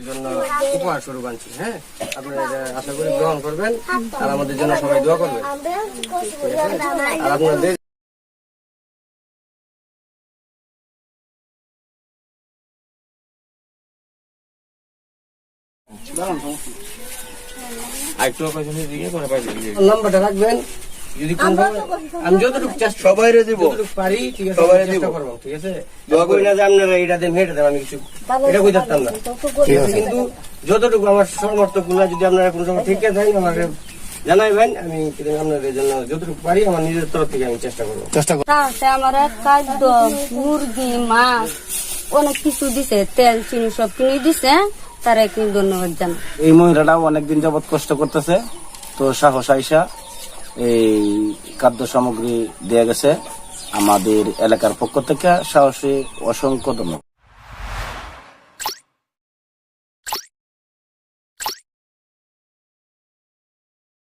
জন্য উপহার স্বরূপ আনছি। হ্যাঁ, আপনারা আশা করি গ্রহণ করবেন আর আমাদের জন্য সবাই দোয়া করবেন। আর আপনাদের নাম্বারটা রাখবেন, যদি আমি যতটুকু সবাই পারি ঠিক আছে চেষ্টা করবো। ঠিক আছে, দোয়া করি না যে আপনারা এটা দেন এটা দেন, আমি কিছু এটা কই থাকতাম না। ঠিক আছে, কিন্তু যতটুকু আমার সমর্থ গুলা যদি আপনারা কোনো সময় ঠিক আছে আমাকে জানাইবেন, আমি আপনাদের জন্য যতটুকু পারি আমার নিজের তরফ থেকে আমি চেষ্টা করবো। আমার খাদ্য মুরগি মাছ অনেক কিছু দিছে, তেল চিনি সব কিনে দিছে, তারা একটু ধন্যবাদ জানাই। এই মহিলাটাও অনেকদিন যাবৎ কষ্ট করতেছে, তো সাহস আইসা এই খাদ্য সামগ্রী দেয়া গেছে আমাদের এলাকার পক্ষ থেকে। সাহসী অসংখ্য ধন্যবাদ।